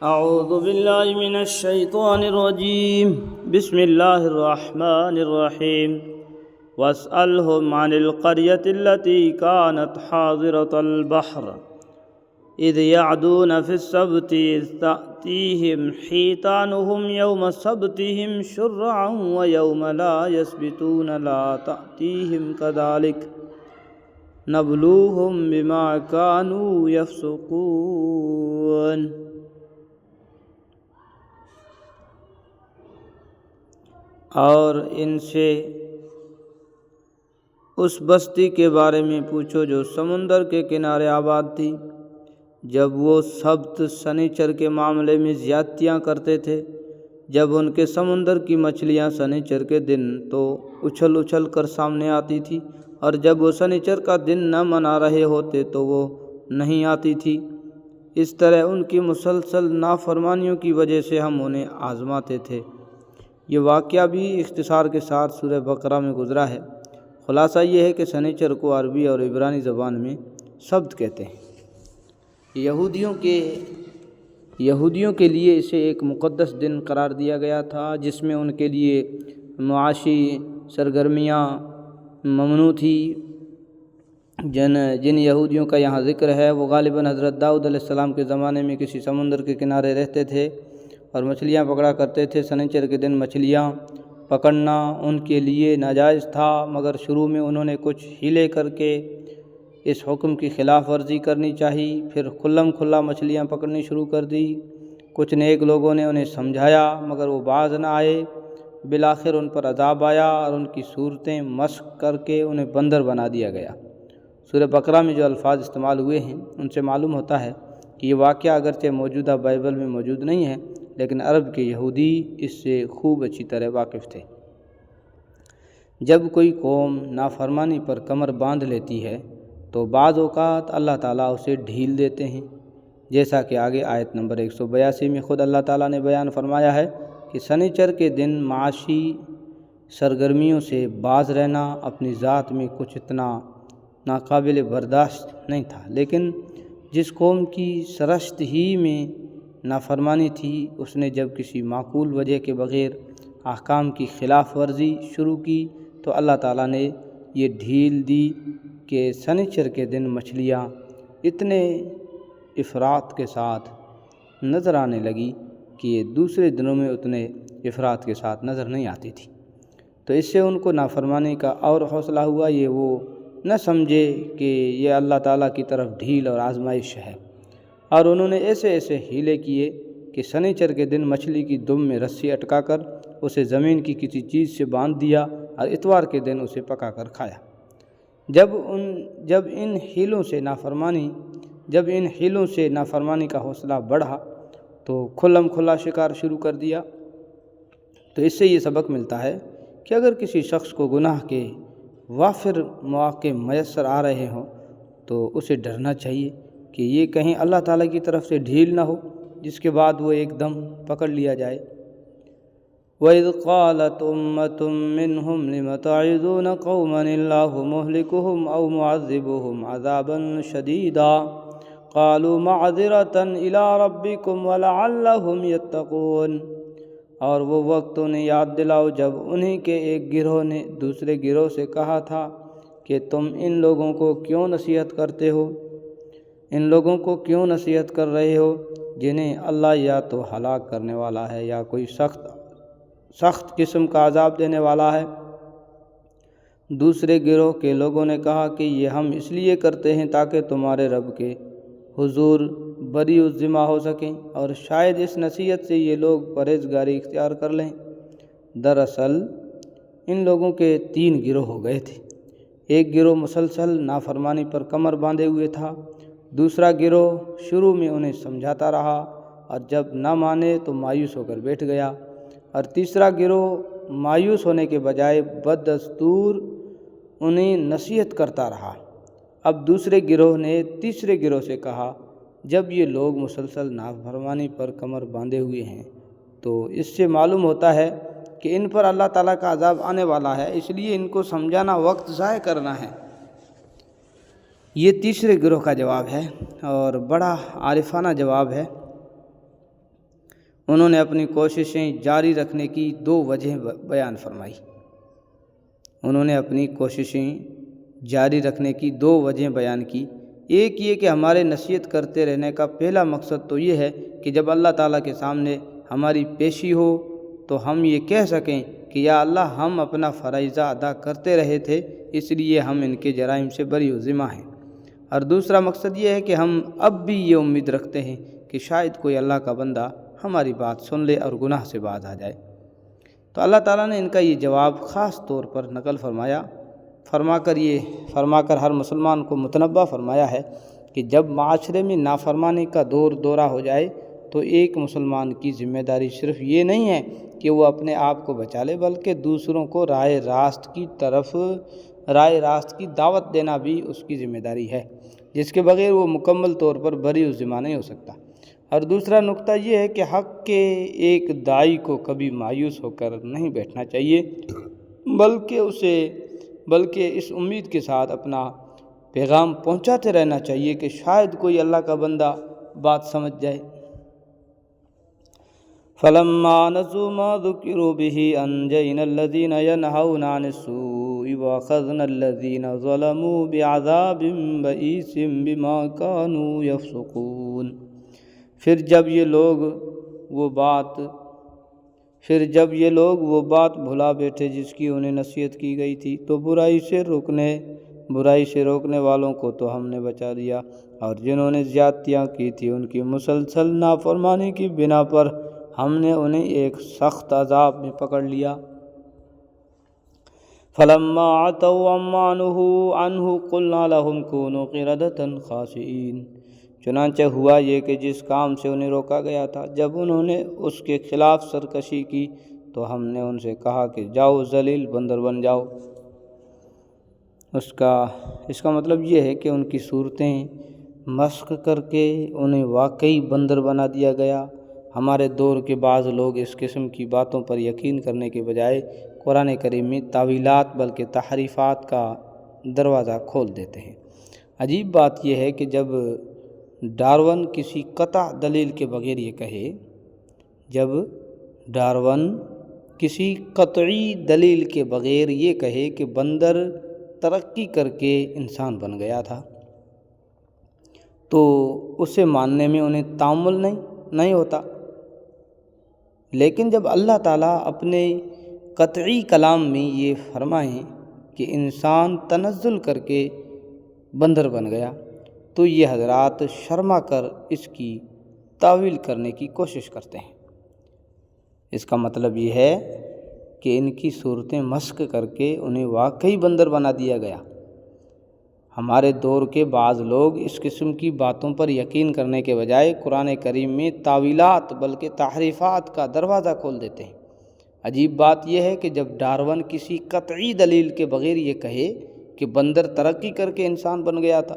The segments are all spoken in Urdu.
أعوذ بالله من الشيطان الرجيم. بسم الله الرحمن الرحيم. واسألهم عن القرية التي كانت حاضرة البحر إذ يعدون في السبت إذ تأتيهم حيتانهم يوم سبتهم شرعا ويوم لا يسبتون لا تأتيهم كذلك نبلوهم بما كانوا يفسقون. اور ان سے اس بستی کے بارے میں پوچھو جو سمندر کے کنارے آباد تھی، جب وہ سبت سنیچر کے معاملے میں زیادتیاں کرتے تھے، جب ان کے سمندر کی مچھلیاں سنیچر کے دن تو اچھل اچھل کر سامنے آتی تھی، اور جب وہ سنیچر کا دن نہ منا رہے ہوتے تو وہ نہیں آتی تھی۔ اس طرح ان کی مسلسل نافرمانیوں کی وجہ سے ہم انہیں آزماتے تھے۔ یہ واقعہ بھی اختصار کے ساتھ سورہ بقرہ میں گزرا ہے۔ خلاصہ یہ ہے کہ سنیچر کو عربی اور عبرانی زبان میں سبت کہتے ہیں۔ یہودیوں کے لیے اسے ایک مقدس دن قرار دیا گیا تھا، جس میں ان کے لیے معاشی سرگرمیاں ممنوع تھی۔ جن یہودیوں کا یہاں ذکر ہے وہ غالباً حضرت داؤد علیہ السلام کے زمانے میں کسی سمندر کے کنارے رہتے تھے اور مچھلیاں پکڑا کرتے تھے۔ سنیچر کے دن مچھلیاں پکڑنا ان کے لیے ناجائز تھا، مگر شروع میں انہوں نے کچھ ہیلے کر کے اس حکم کی خلاف ورزی کرنی چاہی، پھر کھلم کھلا مچھلیاں پکڑنی شروع کر دی۔ کچھ نیک لوگوں نے انہیں سمجھایا مگر وہ باز نہ آئے۔ بالآخر ان پر عذاب آیا اور ان کی صورتیں مسخ کر کے انہیں بندر بنا دیا گیا۔ سورہ بقرہ میں جو الفاظ استعمال ہوئے ہیں ان سے معلوم ہوتا ہے کہ یہ واقعہ اگرچہ موجودہ بائبل میں موجود نہیں ہے، لیکن عرب کے یہودی اس سے خوب اچھی طرح واقف تھے۔ جب کوئی قوم نافرمانی پر کمر باندھ لیتی ہے تو بعض اوقات اللہ تعالیٰ اسے ڈھیل دیتے ہیں، جیسا کہ آگے آیت نمبر 182 میں خود اللہ تعالیٰ نے بیان فرمایا ہے کہ سنیچر کے دن معاشی سرگرمیوں سے باز رہنا اپنی ذات میں کچھ اتنا ناقابل برداشت نہیں تھا، لیکن جس قوم کی سرشت ہی میں نافرمانی تھی، اس نے جب کسی معقول وجہ کے بغیر احکام کی خلاف ورزی شروع کی تو اللہ تعالیٰ نے یہ ڈھیل دی کہ سنیچر کے دن مچھلیاں اتنے افراط کے ساتھ نظر آنے لگی کہ یہ دوسرے دنوں میں اتنے افراط کے ساتھ نظر نہیں آتی تھی۔ تو اس سے ان کو نافرمانی کا اور حوصلہ ہوا، یہ وہ نہ سمجھے کہ یہ اللہ تعالیٰ کی طرف ڈھیل اور آزمائش ہے، اور انہوں نے ایسے ہیلے کیے کہ سنیچر کے دن مچھلی کی دم میں رسی اٹکا کر اسے زمین کی کسی چیز سے باندھ دیا اور اتوار کے دن اسے پکا کر کھایا۔ جب ان ہیلوں سے نافرمانی کا حوصلہ بڑھا تو کھلم کھلا شکار شروع کر دیا۔ تو اس سے یہ سبق ملتا ہے کہ اگر کسی شخص کو گناہ کے وافر مواقع میسر آ رہے ہوں تو اسے ڈرنا چاہیے کہ یہ کہیں اللہ تعالیٰ کی طرف سے ڈھیل نہ ہو جس کے بعد وہ ایک دم پکڑ لیا جائے۔ وَإِذْ قَالَتْ أُمَّةٌ مِّنْهُمْ لِمَ تَعِظُونَ قَوْمًا اللَّهُ مُهْلِكُهُمْ أَوْ مُعَذِّبُهُمْ عَذَابًا شَدِيدًا قَالُوا مَعْذِرَةً إِلَىٰ رَبِّكُمْ وَلَعَلَّهُمْ يَتَّقُونَ۔ اور وہ وقت انہیں یاد دلاؤ جب انہی کے ایک گروہ نے دوسرے گروہ سے کہا تھا کہ تم ان لوگوں کو کیوں نصیحت کرتے ہو، ان لوگوں کو کیوں نصیحت کر رہے ہو جنہیں اللہ یا تو ہلاک کرنے والا ہے یا کوئی سخت قسم کا عذاب دینے والا ہے۔ دوسرے گروہ کے لوگوں نے کہا کہ یہ ہم اس لیے کرتے ہیں تاکہ تمہارے رب کے حضور بری الذمہ ہو سکیں اور شاید اس نصیحت سے یہ لوگ پرہیزگاری اختیار کر لیں۔ دراصل ان لوگوں کے 3 گروہ ہو گئے تھے۔ ایک گروہ مسلسل نافرمانی پر کمر باندھے ہوئے تھا، دوسرا گروہ شروع میں انہیں سمجھاتا رہا اور جب نہ مانے تو مایوس ہو کر بیٹھ گیا، اور تیسرا گروہ مایوس ہونے کے بجائے بددستور انہیں نصیحت کرتا رہا۔ اب دوسرے گروہ نے تیسرے گروہ سے کہا جب یہ لوگ مسلسل نافرمانی پر کمر باندھے ہوئے ہیں تو اس سے معلوم ہوتا ہے کہ ان پر اللہ تعالیٰ کا عذاب آنے والا ہے، اس لیے ان کو سمجھانا وقت ضائع کرنا ہے۔ یہ تیسرے گروہ کا جواب ہے اور بڑا عارفانہ جواب ہے۔ انہوں نے اپنی کوششیں جاری رکھنے کی دو وجہیں بیان فرمائی۔ انہوں نے اپنی کوششیں جاری رکھنے کی دو وجہیں بیان کی۔ ایک یہ کہ ہمارے نصیحت کرتے رہنے کا پہلا مقصد تو یہ ہے کہ جب اللہ تعالیٰ کے سامنے ہماری پیشی ہو تو ہم یہ کہہ سکیں کہ یا اللہ، ہم اپنا فریضہ ادا کرتے رہے تھے، اس لیے ہم ان کے جرائم سے بری و ذمہ ہیں۔ اور دوسرا مقصد یہ ہے کہ ہم اب بھی یہ امید رکھتے ہیں کہ شاید کوئی اللہ کا بندہ ہماری بات سن لے اور گناہ سے باز آ جائے۔ تو اللہ تعالیٰ نے ان کا یہ جواب خاص طور پر نقل فرما کر ہر مسلمان کو متنبہ فرمایا ہے کہ جب معاشرے میں نافرمانی کا دورہ ہو جائے تو ایک مسلمان کی ذمہ داری صرف یہ نہیں ہے کہ وہ اپنے آپ کو بچا لے، بلکہ دوسروں کو رائے راست کی دعوت دینا بھی اس کی ذمہ داری ہے، جس کے بغیر وہ مکمل طور پر بری و ذمہ نہیں ہو سکتا۔ اور دوسرا نقطہ یہ ہے کہ حق کے ایک داعی کو کبھی مایوس ہو کر نہیں بیٹھنا چاہیے، بلکہ اس امید کے ساتھ اپنا پیغام پہنچاتے رہنا چاہیے کہ شاید کوئی اللہ کا بندہ بات سمجھ جائے۔ فَلَمَّا نَسُوا مَا ذُكِّرُوا بِهِ أَنجَيْنَا الَّذِينَ يَنْهَوْنَ عَنِ السُّوءِ وَأَخَذْنَا الَّذِينَ ظَلَمُوا بِعَذَابٍ بَئِيسٍ بِمَا كَانُوا يَفْسُقُونَ۔ پھر جب یہ لوگ وہ بات بھلا بیٹھے جس کی انہیں نصیحت کی گئی تھی، تو برائی سے روکنے والوں کو تو ہم نے بچا دیا، اور جنہوں نے زیادتیاں کی تھی ان کی مسلسل نافرمانی کی بنا پر ہم نے انہیں ایک سخت عذاب میں پکڑ لیا۔ فَلَمَّا عَتَوْا عَمَّا نُهُوا عَنْهُ قُلْنَا لَهُمْ كُونُوا قِرَدَةً خَاسِئِينَ۔ چنانچہ ہوا یہ کہ جس کام سے انہیں روکا گیا تھا، جب انہوں نے اس کے خلاف سرکشی کی تو ہم نے ان سے کہا کہ جاؤ ذلیل بندر بن جاؤ۔ اس کا مطلب یہ ہے کہ ان کی صورتیں مسخ کر کے انہیں واقعی بندر بنا دیا گیا۔ ہمارے دور کے بعض لوگ اس قسم کی باتوں پر یقین کرنے کے بجائے قرآن کریم میں تاویلات بلکہ تحریفات کا دروازہ کھول دیتے ہیں۔ عجیب بات یہ ہے کہ جب ڈارون کسی قطع دلیل کے بغیر یہ کہے کہ بندر ترقی کر کے انسان بن گیا تھا، تو اسے ماننے میں انہیں تعامل نہیں ہوتا۔ لیکن جب اللہ تعالیٰ اپنے قطعی کلام میں یہ فرمائیں کہ انسان تنزل کر کے بندر بن گیا، تو یہ حضرات شرما کر اس کی تاویل کرنے کی کوشش کرتے ہیں۔ اس کا مطلب یہ ہے کہ ان کی صورتیں مسخ کر کے انہیں واقعی بندر بنا دیا گیا۔ ہمارے دور کے بعض لوگ اس قسم کی باتوں پر یقین کرنے کے بجائے قرآن کریم میں تاویلات بلکہ تحریفات کا دروازہ کھول دیتے ہیں۔ عجیب بات یہ ہے کہ جب ڈارون کسی قطعی دلیل کے بغیر یہ کہے کہ بندر ترقی کر کے انسان بن گیا تھا،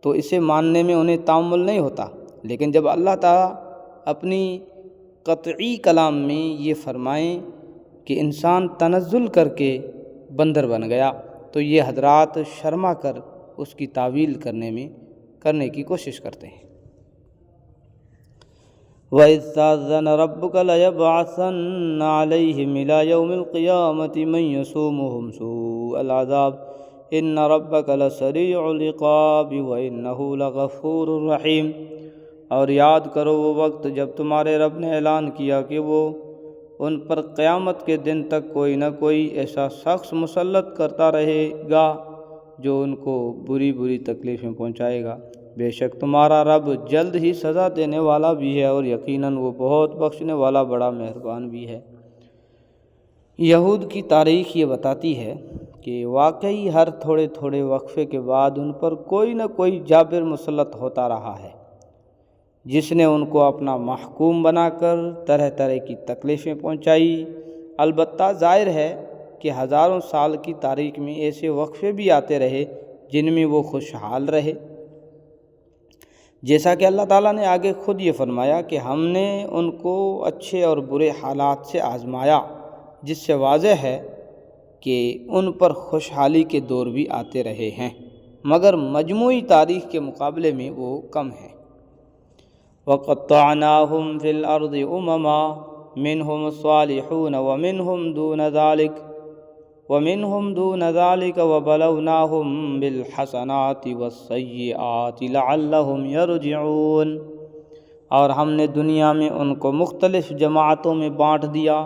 تو اسے ماننے میں انہیں تعامل نہیں ہوتا۔ لیکن جب اللہ تعالیٰ اپنی قطعی کلام میں یہ فرمائیں کہ انسان تنزل کر کے بندر بن گیا، تو یہ حضرات شرما کر اس کی تعویل کرنے کی کوشش کرتے ہیں۔ وَإِذْ تَأَذَّنَ رَبُّكَ لَيَبْعَثَنَّ عَلَيْهِمْ إِلَى يَوْمِ الْقِيَامَةِ مَن يَسُومُهُمْ سُوءَ الْعَذَابِ إِنَّ رَبَّكَ لَسَرِيعُ الْعِقَابِ وَإِنَّهُ لَغَفُورٌ رَحِيمٌ۔ اور یاد کرو وہ وقت جب تمہارے رب نے اعلان کیا کہ وہ ان پر قیامت کے دن تک کوئی نہ کوئی ایسا شخص مسلط کرتا رہے گا جو ان کو بری بری تکلیفیں پہنچائے گا۔ بے شک تمہارا رب جلد ہی سزا دینے والا بھی ہے، اور یقیناً وہ بہت بخشنے والا بڑا مہربان بھی ہے۔ یہود کی تاریخ یہ بتاتی ہے کہ واقعی ہر تھوڑے تھوڑے وقفے کے بعد ان پر کوئی نہ کوئی جابر مسلط ہوتا رہا ہے، جس نے ان کو اپنا محکوم بنا کر طرح طرح کی تکلیفیں پہنچائی۔ البتہ ظاہر ہے کہ ہزاروں سال کی تاریخ میں ایسے وقفے بھی آتے رہے جن میں وہ خوشحال رہے، جیسا کہ اللہ تعالیٰ نے آگے خود یہ فرمایا کہ ہم نے ان کو اچھے اور برے حالات سے آزمایا، جس سے واضح ہے کہ ان پر خوشحالی کے دور بھی آتے رہے ہیں، مگر مجموعی تاریخ کے مقابلے میں وہ کم ہیں۔ وقطعناهم في الأرض أمما منهم الصالحون ومنهم دون ذلك وبلوناهم بالحسنات والسيئات لعلهم يرجعون۔ اور ہم نے دنیا میں ان کو مختلف جماعتوں میں بانٹ دیا،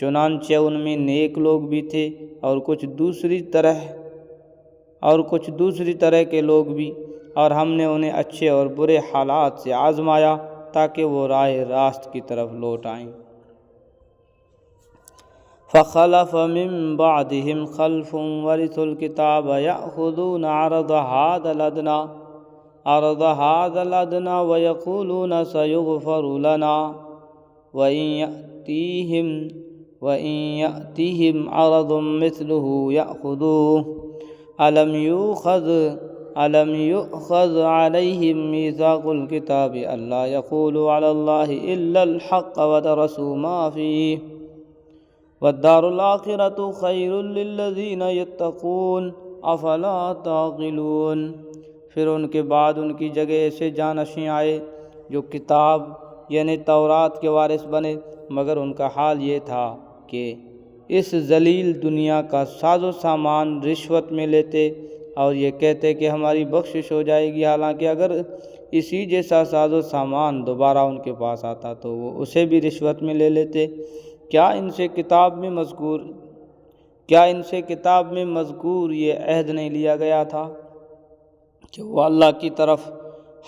چنانچہ ان میں نیک لوگ بھی تھے اور کچھ دوسری طرح کے لوگ بھی، اور ہم نے انہیں اچھے اور برے حالات سے آزمایا تاکہ وہ راہ راست کی طرف لوٹ آئیں۔ فخلف من بعدهم خلف ورثوا الكتاب يأخذون عرض هذا الأدنى ويقولون سيغفر لنا وإن يأتيهم عرض مثله يأخذوه ألم يؤخذ عليهم ميثاق الكتاب ألا يقولوا على الله إلا الحق ودرسوا ما فيه والدار الآخرة خير للذين يتقون أفلا تعقلون۔ پھر ان کے بعد ان کی جگہ ایسے جانشین آئے جو کتاب یعنی تورات کے وارث بنے، مگر ان کا حال یہ تھا کہ اس ذلیل دنیا کا ساز و سامان رشوت میں لیتے اور یہ کہتے کہ ہماری بخشش ہو جائے گی، حالانکہ اگر اسی جیسا ساز و سامان دوبارہ ان کے پاس آتا تو وہ اسے بھی رشوت میں لے لیتے۔ کیا ان سے کتاب میں مذکور یہ عہد نہیں لیا گیا تھا کہ وہ اللہ کی طرف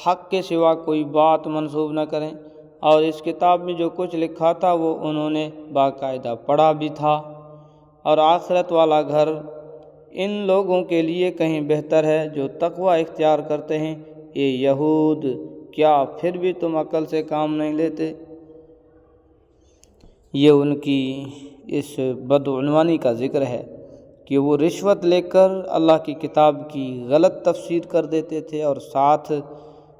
حق کے سوا کوئی بات منسوب نہ کریں، اور اس کتاب میں جو کچھ لکھا تھا وہ انہوں نے باقاعدہ پڑھا بھی تھا، اور آخرت والا گھر ان لوگوں کے لیے کہیں بہتر ہے جو تقوی اختیار کرتے ہیں۔ اے یہود، کیا پھر بھی تم عقل سے کام نہیں لیتے؟ یہ ان کی اس بدعنوانی کا ذکر ہے کہ وہ رشوت لے کر اللہ کی کتاب کی غلط تفسیر کر دیتے تھے، اور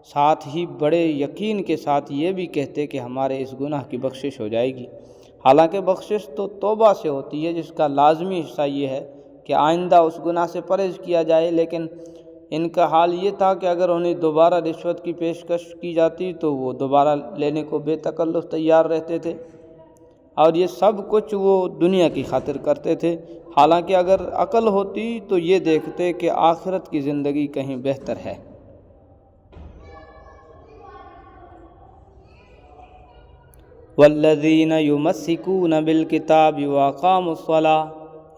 ساتھ ہی بڑے یقین کے ساتھ یہ بھی کہتے کہ ہمارے اس گناہ کی بخشش ہو جائے گی، حالانکہ بخشش تو توبہ سے ہوتی ہے جس کا لازمی حصہ یہ ہے کہ آئندہ اس گناہ سے پرہیز کیا جائے، لیکن ان کا حال یہ تھا کہ اگر انہیں دوبارہ رشوت کی پیشکش کی جاتی تو وہ دوبارہ لینے کو بے تکلف تیار رہتے تھے، اور یہ سب کچھ وہ دنیا کی خاطر کرتے تھے، حالانکہ اگر عقل ہوتی تو یہ دیکھتے کہ آخرت کی زندگی کہیں بہتر ہے۔ والذین یمسکون بالکتاب واقاموا الصلاۃ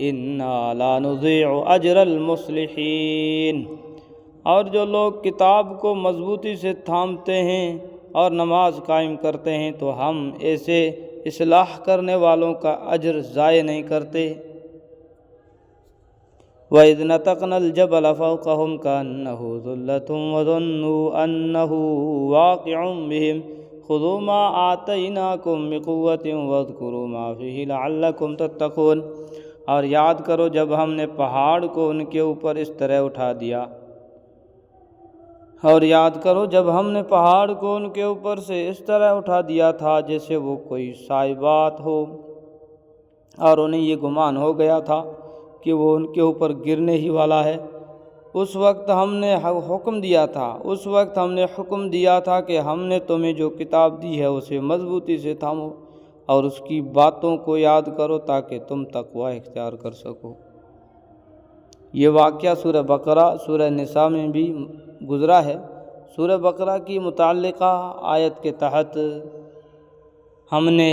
انا لا نضیع اجر المصلحین۔ اور جو لوگ کتاب کو مضبوطی سے تھامتے ہیں اور نماز قائم کرتے ہیں تو ہم ایسے اصلاح کرنے والوں کا اجر ضائع نہیں کرتے۔ وَإِذْ نَتَقْنَا الْجَبَلَ فَوْقَهُمْ كَأَنَّهُ ظُلَّةٌ وَظَنُّوا أَنَّهُ وَاقِعٌ بِهِمْ خُذُوا مَا آتَيْنَاكُمْ بِقُوَّةٍ وَاذْكُرُوا مَا فِيهِ لَعَلَّكُمْ تَتَّقُونَ۔ اور یاد کرو جب ہم نے پہاڑ کو ان کے اوپر اس طرح اٹھا دیا تھا جیسے وہ کوئی صائبات ہو، اور انہیں یہ گمان ہو گیا تھا کہ وہ ان کے اوپر گرنے ہی والا ہے۔ اس وقت ہم نے حکم دیا تھا کہ ہم نے تمہیں جو کتاب دی ہے اسے مضبوطی سے تھامو اور اس کی باتوں کو یاد کرو تاکہ تم تقوی اختیار کر سکو۔ یہ واقعہ سورہ بقرہ، سورہ نساء میں بھی گزرا ہے۔ سورہ بقرہ کی متعلقہ آیت کے تحت ہم نے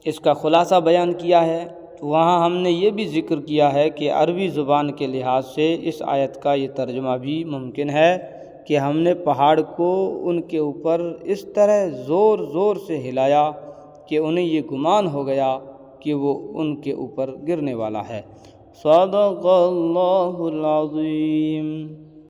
اس کا خلاصہ بیان کیا ہے۔ وہاں ہم نے یہ بھی ذکر کیا ہے کہ عربی زبان کے لحاظ سے اس آیت کا یہ ترجمہ بھی ممکن ہے کہ ہم نے پہاڑ کو ان کے اوپر اس طرح زور زور سے ہلایا کہ انہیں یہ گمان ہو گیا کہ وہ ان کے اوپر گرنے والا ہے۔ صدق اللہ العظیم۔